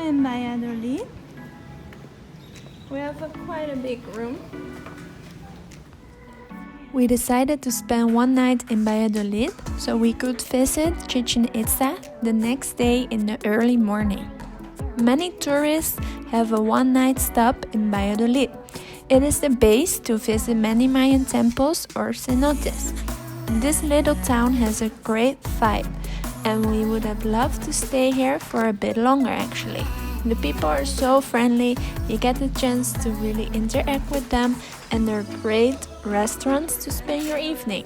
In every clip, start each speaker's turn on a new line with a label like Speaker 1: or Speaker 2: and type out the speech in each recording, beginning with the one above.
Speaker 1: in Valladolid. We have quite a big room. We decided to spend one night in Valladolid so we could visit Chichen Itza the next day in the early morning. Many tourists have a one-night stop in Valladolid. It is the base to visit many Mayan temples or cenotes. This little town has a great vibe, and we would have loved to stay here for a bit longer actually. The people are so friendly, you get the chance to really interact with them, and they're great restaurants to spend your evening.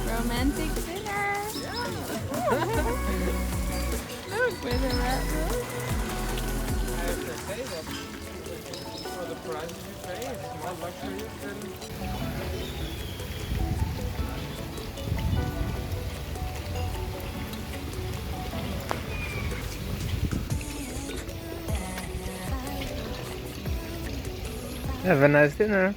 Speaker 1: Romantic dinner! Look, with a red rose.
Speaker 2: I have to say that for the price you pay, it's more luxurious than... Have a nice dinner.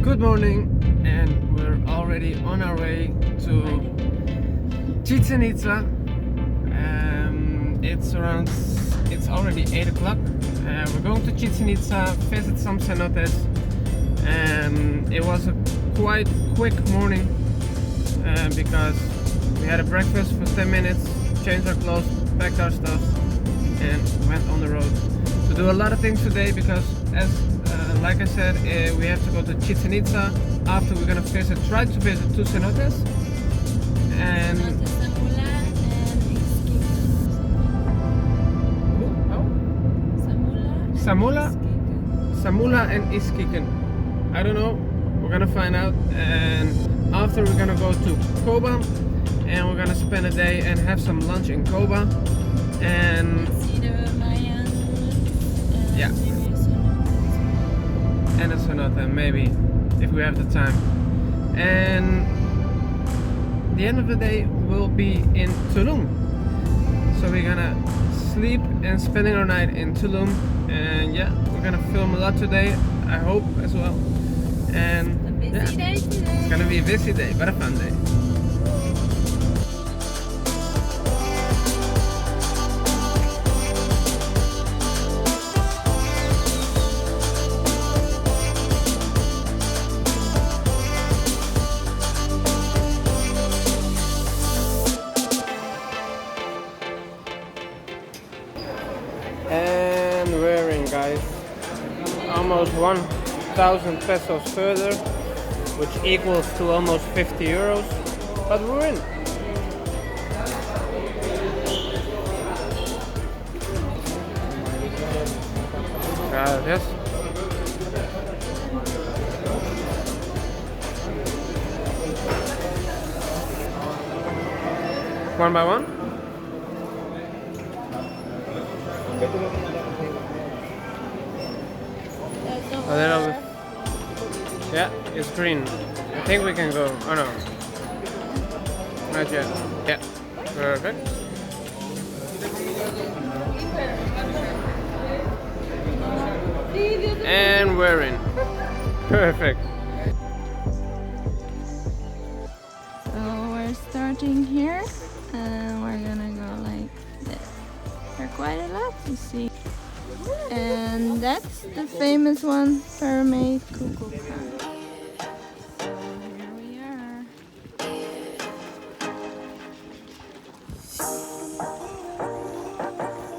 Speaker 2: Good morning, and we're already on our way to Chichen Itza. It's already 8 o'clock. We're going to Chichen Itza, visit some cenotes. It was a quite quick morning because we had a breakfast for 10 minutes, changed our clothes, packed our stuff, and went on the road to do a lot of things today because like I said, we have to go to Chichen Itza. After we're gonna try to visit two cenotes. And Samula and Iskiken. I don't know. We're gonna find out. And after we're gonna go to Cuba, and we're gonna spend a day and have some lunch in Cuba. And
Speaker 1: See the Mayans.
Speaker 2: Yeah. And a cenote, maybe, if we have the time. And the end of the day will be in Tulum. So we're gonna sleep and spending our night in Tulum. And yeah, we're gonna film a lot today, I hope as well. And
Speaker 1: A busy day today.
Speaker 2: it's gonna be a busy day, but a fun day. And we're in, guys, almost 1,000 pesos further, which equals to almost 50 euros, but we're in. Yes. One by one. A little bit. Yeah, it's green. I think we can go. Oh no. Not yet. Yeah. Perfect. And we're in. Perfect.
Speaker 1: So we're starting here and we're gonna go like this. There are quite a lot to see. And that's the famous one, Pyramid Cuckoo. Here we are. Oh my god.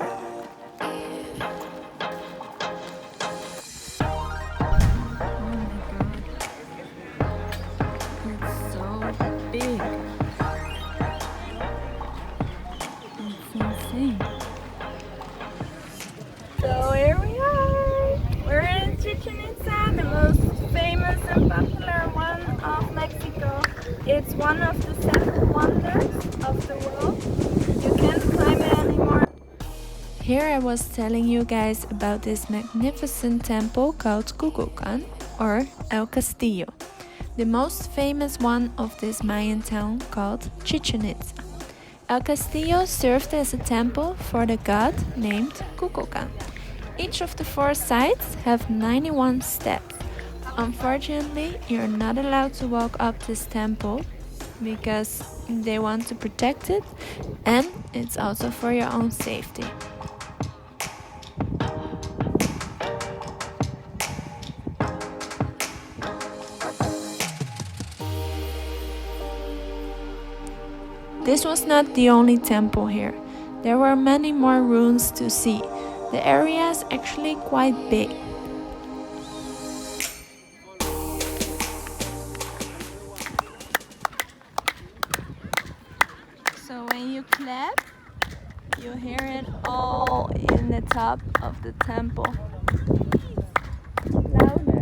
Speaker 1: insane. So here we are. We're in Chichen Itza, the most famous and popular one of Mexico. It's one of the 7 wonders of the world. You can't climb it anymore. Here I was telling you guys about this magnificent temple called Cuculcan, or El Castillo, the most famous one of this Mayan town called Chichen Itza. El Castillo served as a temple for the god named Cuculcan. Each of the 4 sides have 91 steps. Unfortunately, you're not allowed to walk up this temple because they want to protect it, and it's also for your own safety. This was not the only temple here. There were many more ruins to see. The area is actually quite big. So when you clap, you hear it all in the top of the temple. Louder.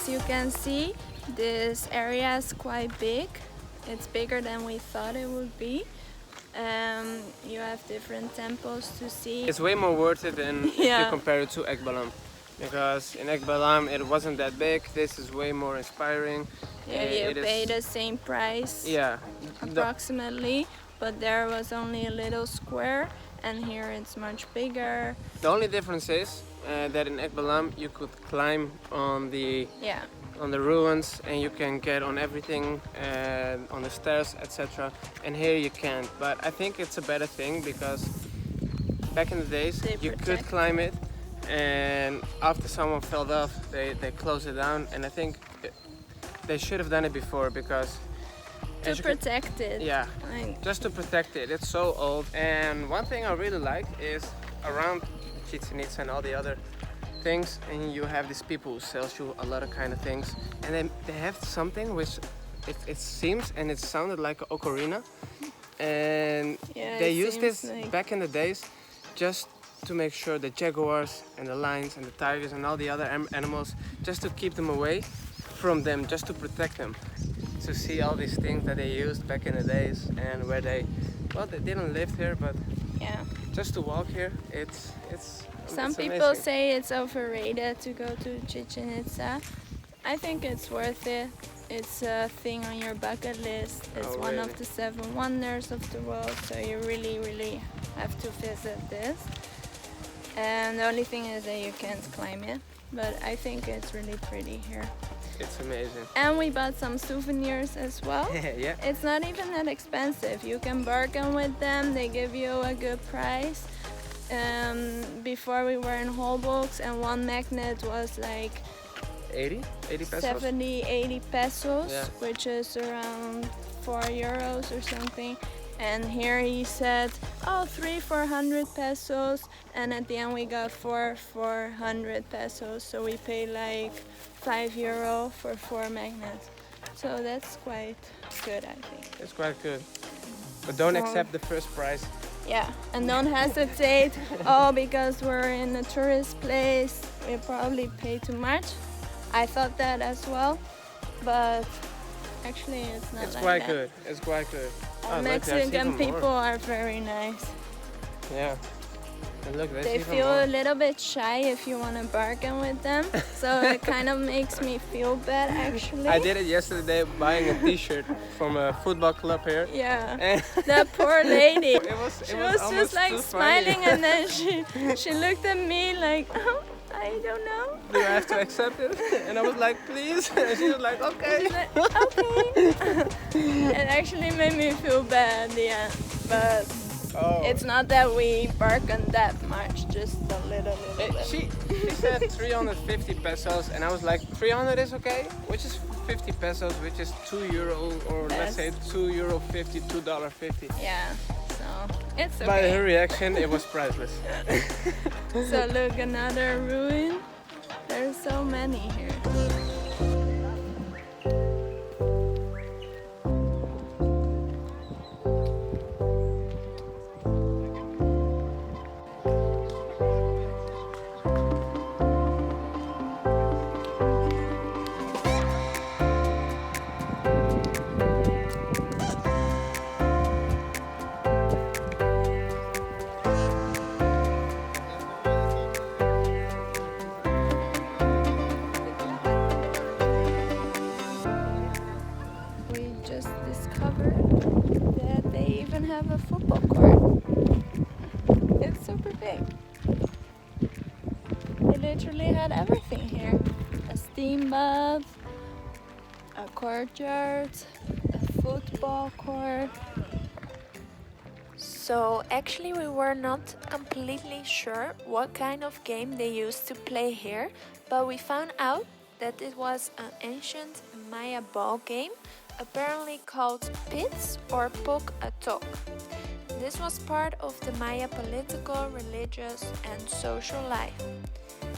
Speaker 1: You can see this area is quite big. It's bigger than we thought it would be. You have different temples to see.
Speaker 2: It's way more worth it than if you compare it to Ekbalam, because in Ekbalam it wasn't that big. This is way more inspiring.
Speaker 1: Yeah, you pay the same price.
Speaker 2: Yeah,
Speaker 1: approximately, but there was only a little square, and here it's much bigger.
Speaker 2: The only difference is that in Ekbalam you could climb on the ruins, and you can get on everything, on the stairs, etc. And here you can't. But I think it's a better thing, because back in the days you could climb it, and after someone fell off, they closed it down. And I think they should have done it before, because
Speaker 1: to protect it.
Speaker 2: Yeah, just to protect it. It's so old. And one thing I really like is around Chichen Itza and all the other things, and you have these people who sell you a lot of kind of things, and then they have something which it seems and it sounded like an ocarina, and they used this back in the days just to make sure the jaguars and the lions and the tigers and all the other animals, just to keep them away from them, just to protect them. To see all these things that they used back in the days, and where they didn't live here, but just to walk here, it's
Speaker 1: some people say it's overrated to go to Chichen Itza. I think it's worth it. It's a thing on your bucket list. It's one of the 7 wonders of the world, so you really have to visit this. And the only thing is that you can't climb it, but I think it's really pretty here.
Speaker 2: It's amazing.
Speaker 1: And we bought some souvenirs as well.
Speaker 2: Yeah.
Speaker 1: It's not even that expensive. You can bargain with them. They give you a good price. Before we were in Holbox, and one magnet was like
Speaker 2: 80 pesos?
Speaker 1: 70, 80 pesos, which is around €4 or something. And here he said, 400 pesos, and at the end we got 400 pesos, so we paid like €5 for 4 magnets. So that's quite good, I think.
Speaker 2: It's quite good. But don't accept the first price.
Speaker 1: Yeah, and don't hesitate, because we're in a tourist place, we probably pay too much. I thought that as well, but actually it's not like that.
Speaker 2: It's quite good, it's quite good.
Speaker 1: Mexican people are very nice.
Speaker 2: Yeah. And look, there's
Speaker 1: They
Speaker 2: even
Speaker 1: feel
Speaker 2: more.
Speaker 1: a little bit shy if you want to bargain with them. So it kind of makes me feel bad, actually.
Speaker 2: I did it yesterday buying a t-shirt from a football club here.
Speaker 1: Yeah,
Speaker 2: And
Speaker 1: that poor lady. She was
Speaker 2: almost
Speaker 1: just like
Speaker 2: too funny.
Speaker 1: smiling, and then she looked at me like, oh, I don't know.
Speaker 2: Do I have to accept it? And I was like, please. And she was like, okay.
Speaker 1: She's like, okay. It actually made me feel bad, yeah. But
Speaker 2: Oh.
Speaker 1: it's not that we bargain that much, just a little bit.
Speaker 2: She said 350 pesos, and I was like, 300 is okay, which is 50 pesos, which is €2, or let's say €2.50, $2.50.
Speaker 1: Yeah, so it's okay.
Speaker 2: By her reaction, it was priceless.
Speaker 1: So look, another ruin. There's so many here. That they even have a football court. It's super big. They literally had everything here. A steam bath, a courtyard, a football court. So actually we were not completely sure what kind of game they used to play here, but we found out that it was an ancient Maya ball game, apparently called pits or pok a tok. This was part of the Maya political, religious and social life.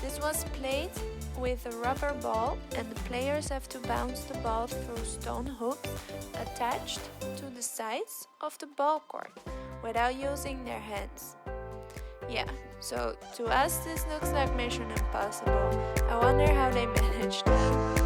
Speaker 1: This was played with a rubber ball, and the players have to bounce the ball through stone hooks attached to the sides of the ball court without using their hands. Yeah, so to us this looks like Mission Impossible. I wonder how they managed that.